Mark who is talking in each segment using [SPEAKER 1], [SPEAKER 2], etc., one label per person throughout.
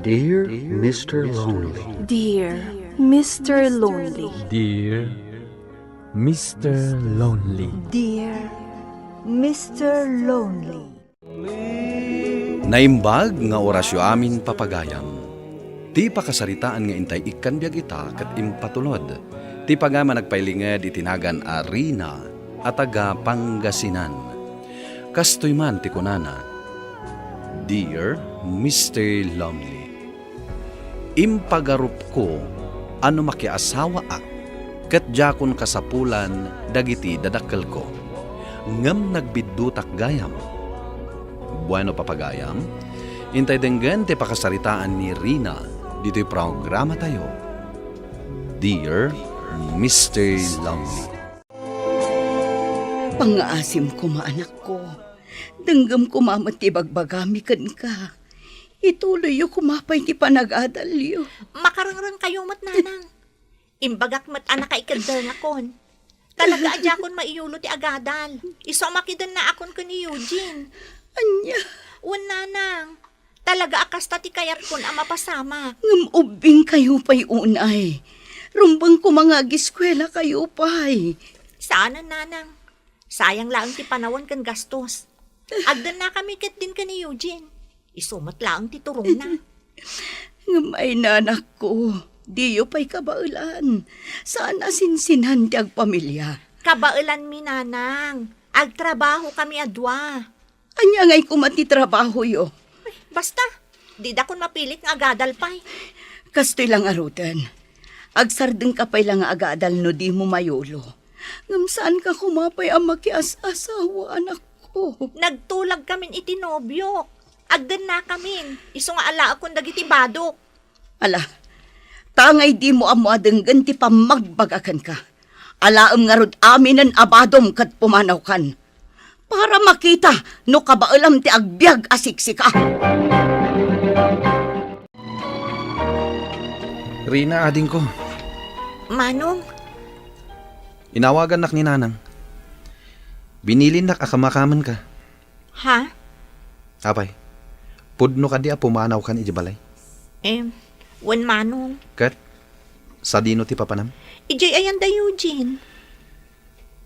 [SPEAKER 1] Dear Mr. Lonely.
[SPEAKER 2] Dear Mr. Lonely.
[SPEAKER 3] Dear Mr. Lonely.
[SPEAKER 2] Dear Mr. Lonely.
[SPEAKER 4] Naimbag nga orasyo amin papagayam. Ti pakasaritaan nga intay ikan biag ita kat impatulod. Ti pagama nagpailinged itinagan a Rina at taga Pangasinan. Kastoy man ti kunana. Dear Mr. Lonely. Impagarup ko ano makiasawa ak kat jakon kasapulan dagiti dadakkel ko. Ngem nagbiddutak gayam. Bueno papagayam, intay denggan ti pakasaritaan ni Rina dito'y programa tayo. Dear Mr. Lonely.
[SPEAKER 5] Pangaasim ko maanak ko. Denggam ko mamati bagbagami kan ka. Ituloy yung kumapay ti panag-adalyo.
[SPEAKER 6] Makarangrang kayo mat nanang. Imbagak mat anak ka ikadal na kon. Talaga adya kon maiyulo ti agadal. Iso makidan na akon ka ni Eugene.
[SPEAKER 5] Anya,
[SPEAKER 6] Wan nanang. Talaga akasta ti kayat kon ang mapasama.
[SPEAKER 5] ngamubing kayo pa'y unay. Rumbang ko mga giskwela kayo pa'y.
[SPEAKER 6] Saan nanang? Sayang lang ti panawan kan gastos. Agdan na kami ket din ka ni Eugene. Isumat lang ti turong na.
[SPEAKER 5] Ngamay nanak ko, diyo pa'y kabaulan. Sana sinsinhan ti agpamilya.
[SPEAKER 6] Kabailan mi nanang. Agtrabaho kami adwa.
[SPEAKER 5] Anya ngay kumatitrabaho yo.
[SPEAKER 6] Basta, di da kon mapilit nga agadal pa'y.
[SPEAKER 5] Kastoy lang arutan. Agsardeng ka pa'y lang agadal no di mo mayolo. Ngam saan ka kumapay ang makias-asawa anak ko.
[SPEAKER 6] Nagtulag kamin itinobyo. Agdan na kamin. Iso nga ala akong dagiti badok.
[SPEAKER 5] Ala, tangay di mo amuadeng ganti pa magbagakan ka. Alaam nga rod amin ang abadom kat pumanaw kan. Para makita no kabaalam ti agbyag asiksika.
[SPEAKER 4] Rina, ading ko.
[SPEAKER 6] Manong,
[SPEAKER 4] Inawagan nak ni nanang. Binilin nak akamakaman ka.
[SPEAKER 6] ha?
[SPEAKER 4] Apay, pudno ka di pumanaw kan ijibalay.
[SPEAKER 6] Wan manong.
[SPEAKER 4] Kat, sa dino ti papanam?
[SPEAKER 6] Ijay ayan da Eugene.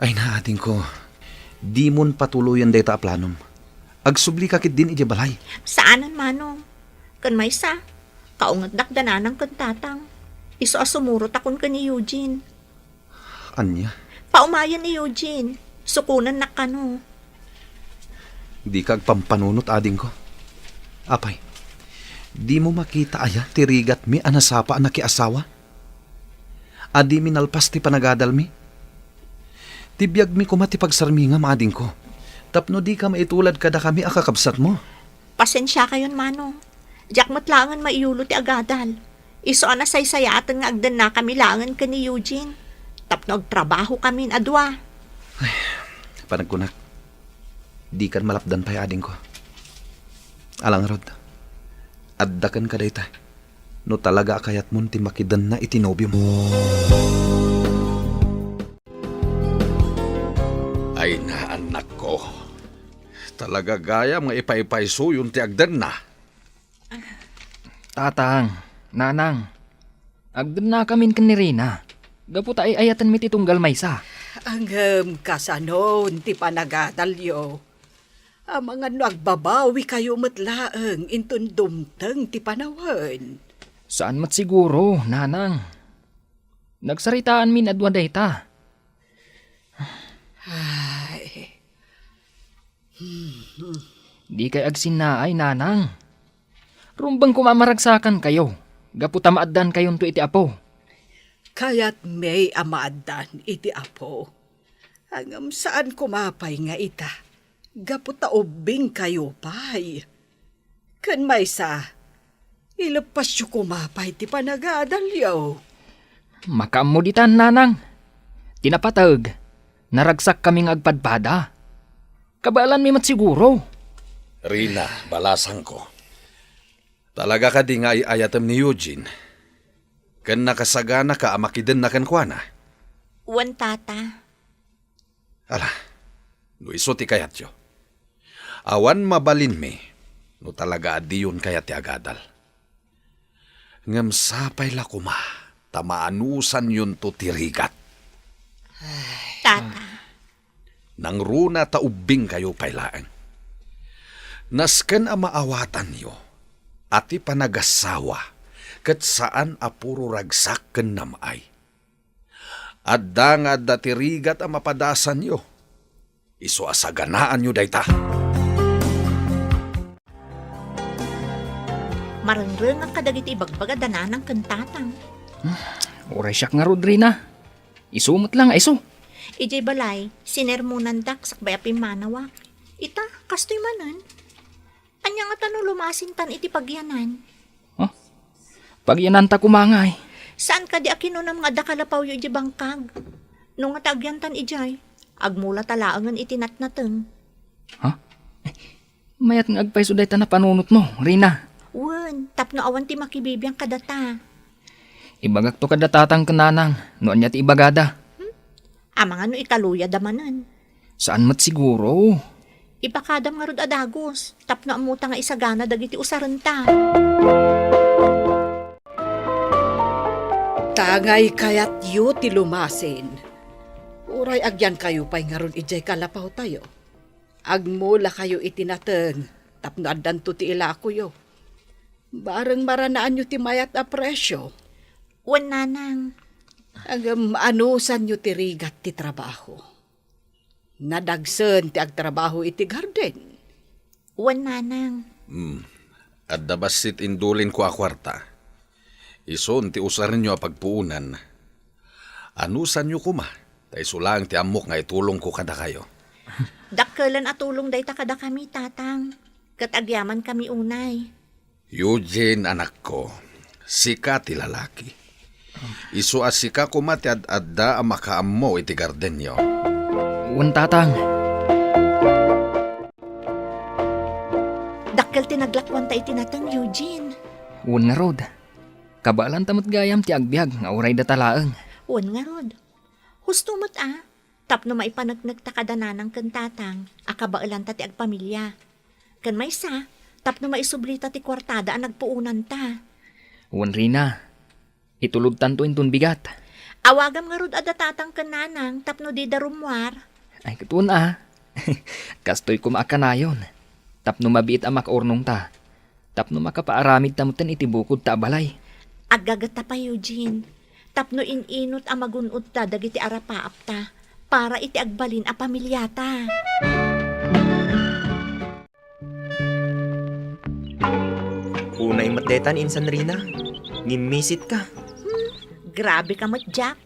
[SPEAKER 4] Ay naating ko, di mon patuluyan data aplanom. Agsubli ka kit din ijibalay.
[SPEAKER 6] Saanan manong? Kan may sa, kaungat dakdananang kan tatang. Iso asumurot akon ka ni Eugene.
[SPEAKER 4] Anya,
[SPEAKER 6] Paumayan ni Eugene. Sukunan na kano.
[SPEAKER 4] di kag pampanunot ading ko. Apay, di mo makita aya tirigat mi anasapa na kiasawa? Adi minalpas ti panagadal mi? Tibiyag mi kumati pagsarminga maading ko. Tapno di ka maitulad kada kami akakabsat mo.
[SPEAKER 6] Pasensya kayon manong. Diyak matlangan maiyulo ti agadal. Iso na saysayatan nga agdan na kami langan ka ni Eugene. Tapno agtrabaho kami adwa.
[SPEAKER 4] Panagkunak, di kan malapdan pa'y ading ko. Alang rod, addakan ka dayta. No talaga kayat mo ti makidan na itinobyo mo.
[SPEAKER 7] Ay na anak ko. Talaga gaya mga ipay-payso yung tiagdan na.
[SPEAKER 3] Tatang, nanang, agdan na kamin kan ni Rina. Gaputa ay ayatan mi titunggal maysa.
[SPEAKER 5] Ang kasanon ti panagadalyo. Ang mga nagbabawi kayo matlaang intun dumteng ti panawan.
[SPEAKER 3] Saan mat siguro, nanang? Nagsaritaan min adwa dayta.
[SPEAKER 5] Ay,
[SPEAKER 3] Di kay agsinaay, nanang. Rumbang kumamaragsakan kayo. Gaputa maaddan kayon to iti apo.
[SPEAKER 5] kaya't may amaadan iti apo. Hangam saan kumapay nga ita. Gaputa ubing kayo pay. Kan may sa, ilapas yu kumapay ti panagadalyaw.
[SPEAKER 3] Makamuditan, nanang. Tinapatag. Naragsak kaming agpadpada. Kabalan mi mat siguro.
[SPEAKER 7] Rina, balasan ko. Talaga ka di nga ayatam ni Eugene. Kan nakasagana ka amakidan na kan kuana.
[SPEAKER 6] Wan tata.
[SPEAKER 7] Ala, no iso ti kayat yo. Awan mabalin mi, no talaga adi yun kaya ti agadal. Ngam sapay la kuma, tamaanusan yun to tirigat.
[SPEAKER 6] Tata,
[SPEAKER 7] Nang runa taubing kayo pailaan. Nasken ang maawatan nyo, ati panagasawa, kat saan apuro ragsak ken namay. Adda nga adda tirigat ang mapadasan nyo. Iso asaganaan nyo dayta.
[SPEAKER 6] marangrang ang kadagiti ibagbagadanan ng kantatang.
[SPEAKER 3] Oray siyak nga rod, Rina. Isumot lang, iso.
[SPEAKER 6] Ijay balay, sinermonan dak sakbay api manawak. Ita, kastoy manan. Anya nga tanong lumasintan iti pagyanan.
[SPEAKER 3] Pag yananta kumangay.
[SPEAKER 6] Saan ka di akinunam nga dakalapaw yu iti bangkag? Nung nga tagyantan ijay, agmula talaangan iti natnateng.
[SPEAKER 3] Mayat nga agpay suday ta na panunot mo, Rina.
[SPEAKER 6] Wen, tapno awan ti makibibiyang kadata.
[SPEAKER 3] Ibagak to kadatatang kananang, noon niya ti ibagada.
[SPEAKER 6] Amang ano ikaluya damanan.
[SPEAKER 3] Saan mat siguro?
[SPEAKER 6] Ipakadam nga rod adagos, tapno amuta nga isagana dagiti usarenta.
[SPEAKER 5] Tangay kayat yu ti lumasin. Uray agyan kayo pa'y ngaron ijay kalapaw tayo. Agmula kayo itinateng, tapno addan to ti ila ko yo. Bareng maranaan yu ti mayat a presyo.
[SPEAKER 6] Wen nanang,
[SPEAKER 5] Ang anusan yu ti rigat ti trabaho. Nadagsen ti agtrabaho iti garden.
[SPEAKER 6] wen nanang.
[SPEAKER 7] Adda basit indulin ko a kwarta. Ison ti usarin nyo a pagpuunan. Anusan nyo kuma, tay sulang ti amok nga itulong ko kada kayo.
[SPEAKER 6] Dakkelan atulong dayta kada kami tatang. Katagyaman kami unay.
[SPEAKER 7] Eugene anak ko, sika ti lalaki. Isu asika kuma ti adda a makaammo iti garden nyo.
[SPEAKER 3] Uwan tatang.
[SPEAKER 6] Dakkel tinaglakwan ta itinatang Eugene.
[SPEAKER 3] Uwan nga rod. Kabalan tamot gayam ti agbyag nga uray datalaeng.
[SPEAKER 6] Wen nga rod. Husto mo't tapno maipanagnog ta kadananang kantatang, akabailan ta ti agpamilya. Kan may sa, tapno maisublita ti kwartada ang nagpuunan ta.
[SPEAKER 3] Uwan, Rina. Itulod tanto intun bigat.
[SPEAKER 6] Awagam nga rod adatatang kananang, tapno di darumwar.
[SPEAKER 3] Ay, katuon Kastoy kumaakanayon. Tapno mabiit ang makaurnong ta. Tapno makapaaramid tamutan iti bukod ta balay.
[SPEAKER 6] Agagata pa Eugene, tapno ininot ang magunod ta dagiti arapaap ta, para iti agbalin a pamilyata.
[SPEAKER 8] Unay matdetan insan Rina. Ngimisit ka.
[SPEAKER 6] Grabe ka mat, Jack.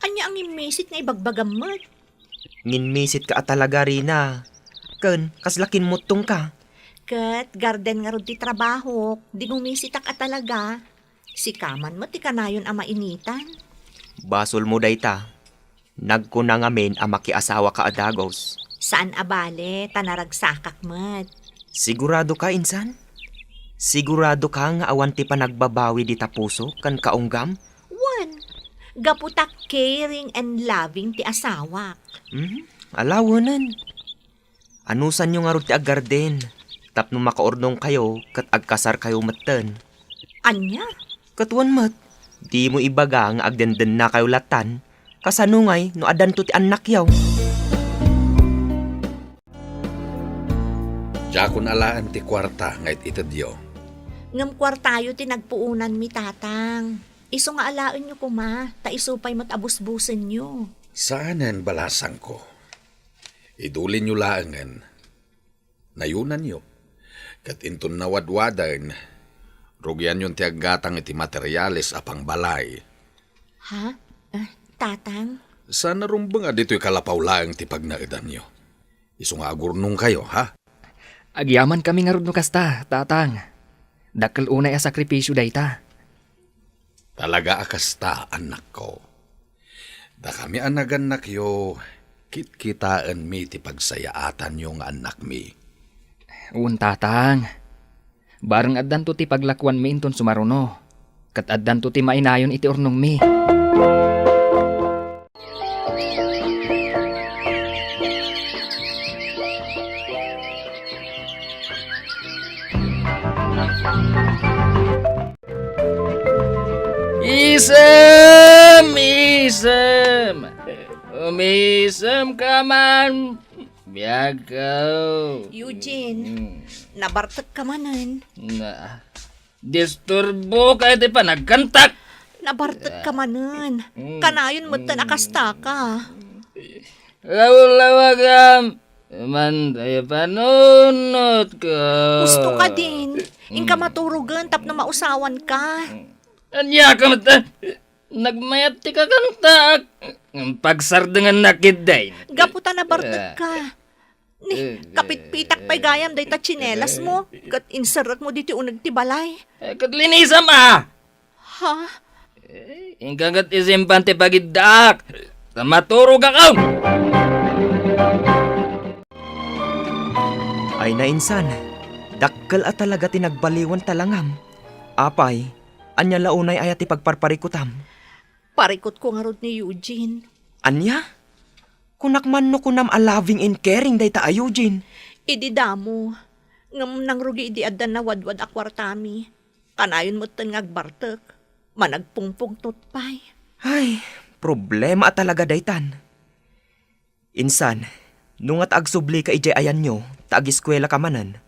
[SPEAKER 6] Anya ang imisit nga ibagbagam mat.
[SPEAKER 8] Nginmisit ka talaga Rina. Ken, kaslakin mo tong ka.
[SPEAKER 6] Kat, garden nga rod ti trabaho, di gumisitak a talaga. Si kaman mo ti kanayon a mainitan.
[SPEAKER 8] Basol mo dayta. Nagkuna ngamin ang makiasawa ka adagos.
[SPEAKER 6] Saan abale, tanaragsakak mat.
[SPEAKER 8] Sigurado ka insan? Sigurado ka nga awan ti panagbabawi di tapuso kan kaunggam?
[SPEAKER 6] Wan, gaputak caring and loving ti asawa.
[SPEAKER 8] Alawanan. Anusan nyo nga ro ti aggarden. Tapno makaordong kayo kat agkasar kayo matten.
[SPEAKER 6] Anya?
[SPEAKER 8] Katuan mat, di mo ibaga nga agdenden na kayo latan. Kasanungay no adan to ti anak yaw.
[SPEAKER 7] Jakon alaan ti kwarta ngayt itadyo.
[SPEAKER 6] Ngam kwartayo ti nagpuunan mi tatang. Iso nga alaen nyo kuma, ta isupay mat abusbusen nyo.
[SPEAKER 7] Saanan balasang ko? Idulin nyo laangan. Nayunan nyo. Kat intun nawadwadan, rugyan yung tiagatang iti materyales apang balay.
[SPEAKER 6] Ha? Tatang?
[SPEAKER 7] Sana rumbang dito'y kalapaw laang ti pagnaidan nyo. Iso nga agurnong kayo, ha?
[SPEAKER 3] Agyaman kami nga rod no kasta, tatang. Dakkel unay a sakripisyo dayta.
[SPEAKER 7] Talaga akasta, anak ko. Da kami anaganak yo, kitkitaan mi ti pagsayaatan yung anak mi.
[SPEAKER 3] Uwan, tatang. Bareng addan to ti paglakwan mi inton sumaruno. Kat addan to ti mainayon iti urnong mi. Isem! Umisem ka man! Biyagaw!
[SPEAKER 6] Eugene, nabartag ka manan.
[SPEAKER 3] Na, disturbo ka iti pa nagkantak!
[SPEAKER 6] Nabartag ka manan. Kanayon mo ta nakasta ka.
[SPEAKER 3] Lawag-lawagam! Man tayo panunot ka!
[SPEAKER 6] Gusto ka din. Ingka maturugan tap na mausawan ka.
[SPEAKER 3] Anya ka mata! Nagmayat ti ka kantak! Pagsardangan nakiday!
[SPEAKER 6] Gaputa na bartag ka. Ni, kapit-pitak pa'y gayam day ta tsinelas mo. Kat insarat mo dito unag ti balay.
[SPEAKER 3] Katlinisam ah!
[SPEAKER 6] Ha?
[SPEAKER 3] Ingkagat isimpan ti pagidak! Maturog akaw!
[SPEAKER 8] Ay na insan, dakkel at talaga tinagbaliwan talangam. Apay, anya launay ayat ipagparparikutam.
[SPEAKER 6] Parikot ko nga rod ni Eugene.
[SPEAKER 8] Anya? Kunakman no kunam a loving and caring day ta Eugene.
[SPEAKER 6] Idi damo. Ngam nang rugi idi addan na wadwad akwartami. Kanayon mo tan ngagbartek. Managpungpong tutpay.
[SPEAKER 8] Ay, problema at talaga daytan. Insan, nung at agsubli ka ijay ayan nyo, taag-eskwela ka manan.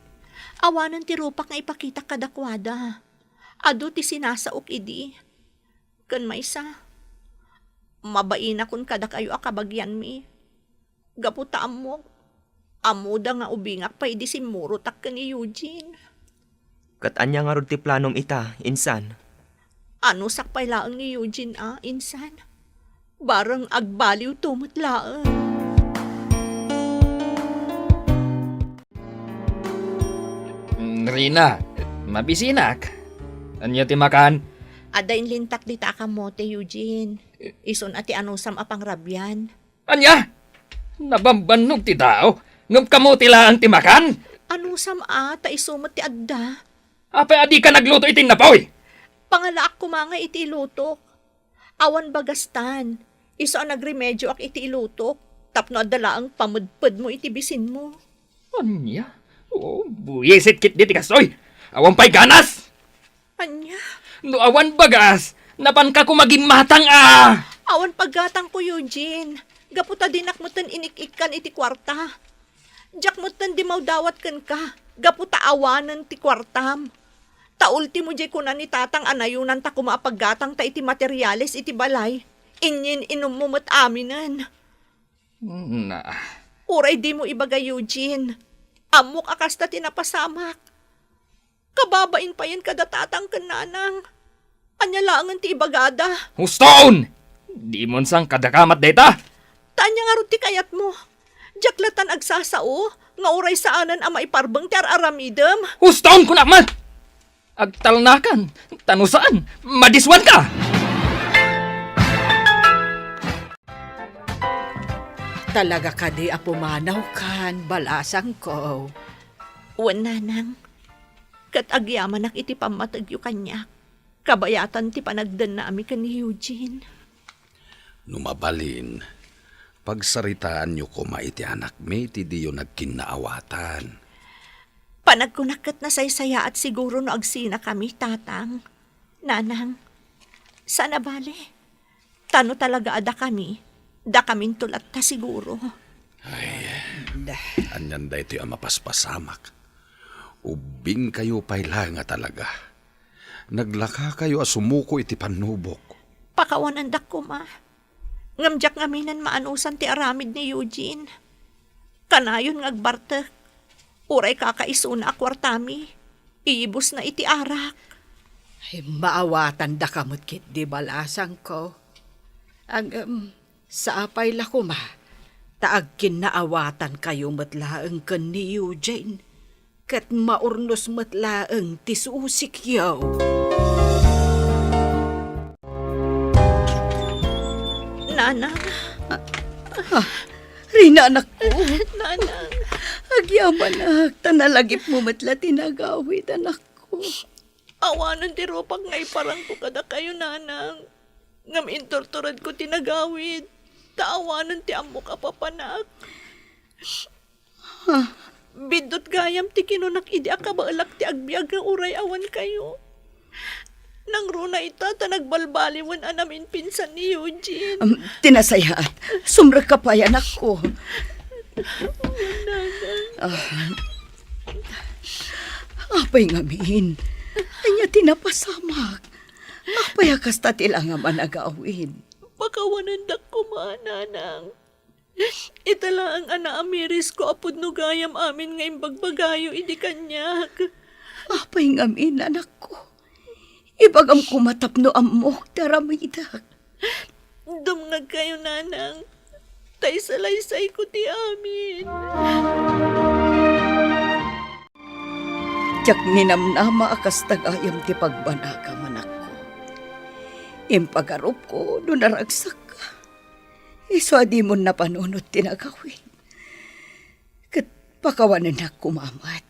[SPEAKER 6] Awanan ti rupak nga ipakita kadakwada. Ado ti sinasaok idi. Kan maysa. Mabaina kun kadak ayo akabagyan mi. Gaputa mo. Amuda nga ubingak pa idi simurutak ka ni Eugene.
[SPEAKER 8] Kat anya nga rod ti planom ita, insan.
[SPEAKER 6] Ano sakpay laang ni Eugene insan? Barang agbaliw tumot laang.
[SPEAKER 3] Rina, mabisinak. Anya ti makan?
[SPEAKER 6] Adain lintak di taka mo te Eugene. Ison ati anusam apang rabyan.
[SPEAKER 3] Anya? Nabambanog ti tao? Ngam kamo ti laang ti makan?
[SPEAKER 6] Anusam ta isumot ti adda.
[SPEAKER 3] Apay adi ka nagluto itin napaw
[SPEAKER 6] Pangalaak ko mga iti ilutok. Awan bagastan. Iso ang nagremedyo ak iti ilutok. Tapno adala ang pamudpud mo iti bisin mo.
[SPEAKER 3] Anya? Oh, buyisit kit di ti kasoy. Awan pa'y ganas!
[SPEAKER 6] Anya?
[SPEAKER 3] No awan bagas, napan ka kumagimatang
[SPEAKER 6] Awan paggatang ko Eugene. Gaputa dinak mo tan inik-ikan iti kwarta. Diyak mo tan di maudawat kan ka. Gaputa awanan ti kwartam. Ta ultimo jay kunan ni tatang anayunan ta kumapaggatang ta iti materyales iti balay. Inyin inumumot aminan.
[SPEAKER 3] Na,
[SPEAKER 6] Uray di mo ibaga Eugene. Amok akas ta tinapasamak. Kababain pa yan kada tatang kananang. Anya langan ti ibagada.
[SPEAKER 3] Huston! Di mon sang kadakamat data.
[SPEAKER 6] Tanya nga ron ti kayat mo. Jaklatan agsasao, nga uray saanan ang maiparbang ti aramidem.
[SPEAKER 3] Huston kunakman! Agtalnakan, tanusaan, madiswan ka!
[SPEAKER 5] Talaga ka di apumanaw kan, balasang ko.
[SPEAKER 6] Wananang, kat agyaman ak iti pamatagyo kanya. Kabayatan ti panagdan na ami kan ni Eugene.
[SPEAKER 7] Numabalin, pagsaritaan nyo ko maiti anak me, ti diyo nagkinaawatan.
[SPEAKER 6] Panagkunakat na saysaya at siguro no agsina kami, tatang. Nanang, sana bale? Tano talaga ada kami? Da kaming tulat ta siguro.
[SPEAKER 7] Ay, anyan da ito yung mapaspasamak. Ubing kayo payla nga talaga. Naglaka kayo asumuko iti panubok.
[SPEAKER 6] Pakawanan dak ko ma. Ngamjak ngaminan maanusan ti aramid ni Eugene. Kanayon ngagbartek. Uray kakaisuna akwartami. Iibos na iti arak.
[SPEAKER 5] Ay, maawatan da kamot kit di balasang ko. Sa apay lakuma, taag kinaawatan kayo matlaang kan ni Eugene. Kat maurnos matlaang tisusik yaw.
[SPEAKER 6] Nanang,
[SPEAKER 5] Rina anak ko,
[SPEAKER 6] nanang.
[SPEAKER 5] agyaman tanalagip mo matla tinagawid anak ko.
[SPEAKER 6] Awanan ti ropak nga iparang ko kada kayo, nanang. Ngam intorturad ko tinagawid. Taawanan ti amok apapanak. Bidot gayam ti kinunak idi akabaalak ti agbiag nga uray awan kayo. Nang runa ita ta nagbalbaliwan anamin pinsan ni Eugene.
[SPEAKER 5] Tinasayat, sumra ka pa yan ako. Apay ngamin, anya tinapasamak. Apay akas tila nga managawin.
[SPEAKER 6] Pakawanan dak kumananang. Itala ang ana amiris ko apod no gayam amin nga imbagbagayo idi kanyak.
[SPEAKER 5] Apay ngamin, anak ko. Ibagam kumatapno amok daramidak.
[SPEAKER 6] Dumngag kayo nanang. Tay salaysay ko ti amin.
[SPEAKER 5] Tiyak ninamnama akas tagayam ti pagbanaka manak ko. Impagarup ko no naragsak ka. Iso adi mo na panunod tinagawin. Kat pakawanan na kumamat.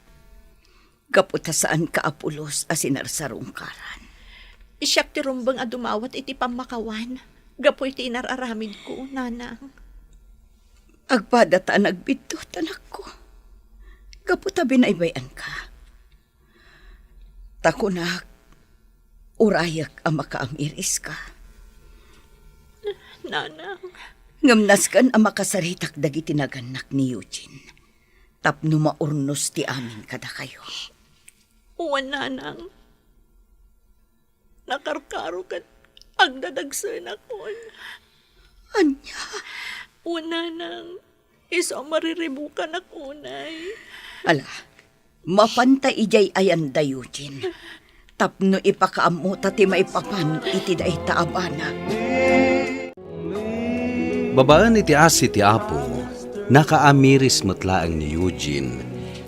[SPEAKER 5] Kaputa saan ka apulos asinarsarong karan.
[SPEAKER 6] Isyak ti rumbang a dumawat iti pamakawan. Gapoy ti inararamid ko, nanang.
[SPEAKER 5] Agpadata nagbito, tanak ko. Kaputa binaybayan ka. Takunak, urayak ang makaamiris ka.
[SPEAKER 6] Nanang.
[SPEAKER 5] Ngamnas kan ang makasaritak dagiti naganak ni Eugene. Tapno maurnos ti amin kada kayo.
[SPEAKER 6] Uwan, nanang. Nakarkaro kat agdadagsan akon.
[SPEAKER 5] Anya,
[SPEAKER 6] Uwan, nanang. Iso mariribukan akunay.
[SPEAKER 5] ala, mapanta ijay ayan da Eugene. Tapno ipakaamuta ti maipapan iti da itaabana.
[SPEAKER 4] Babaan iti asi ti Apo, nakaamiris matlaang ni Eugene,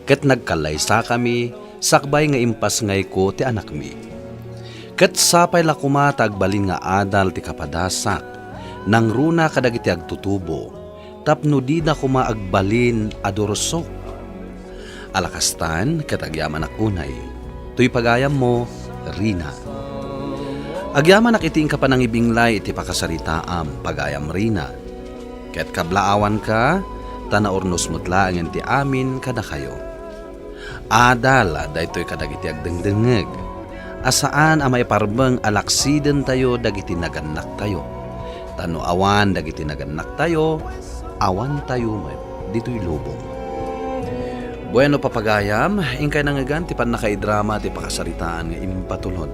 [SPEAKER 4] kat nagkalaysa kami, sakbay nga impas ngay ko ti anak mi. Kat sapay la kumatag balin nga adal ti kapadasak, nang runa kadagiti agtutubo, tapno di na kumaagbalin adorsok. Alakastan, kat agyaman akunay, tuy pagayam mo, Rina. Agyaman nakiting ka pa ng ibinglay iti pakasaritaam, pagayam Rina. Ket kablaawan ka, tanaornos mutlaangan ti amin kada kayo. Adala, daytoy kadagiti agdengdengeg. Asaan amay parbeng alaksiden tayo dagiti naganak tayo. Tano awan dagiti naganak tayo, awan tayo may dito'y lubong. Bueno papagayam, ingkay nangagan ti pan nakaidrama ti pakasaritaan nga impatulod.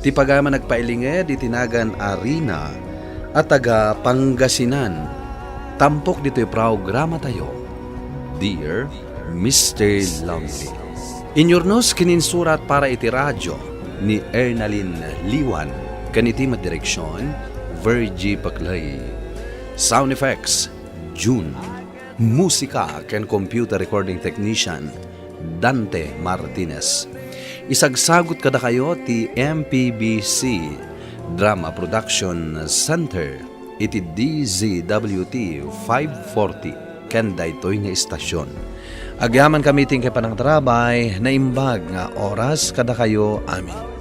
[SPEAKER 4] Ti pagayam nagpailinge di tinagan Arina at taga Pangasinan. Tampok dito'y programa tayo. Dear Mr. Lonely. Inyornos kininsurat para iti radyo ni Ernalyn Liwan. Kaniti madireksyon, Virgie Paclay. Sound effects, June. Musika ken computer recording technician, Dante Martinez. Isagsagot kada kayo ti MPBC Drama Production Center. Iti DZWT 540 ken daytoy nga istasyon. Agyaman kami ting kay panang trabay na imbag nga oras kada kayo amin.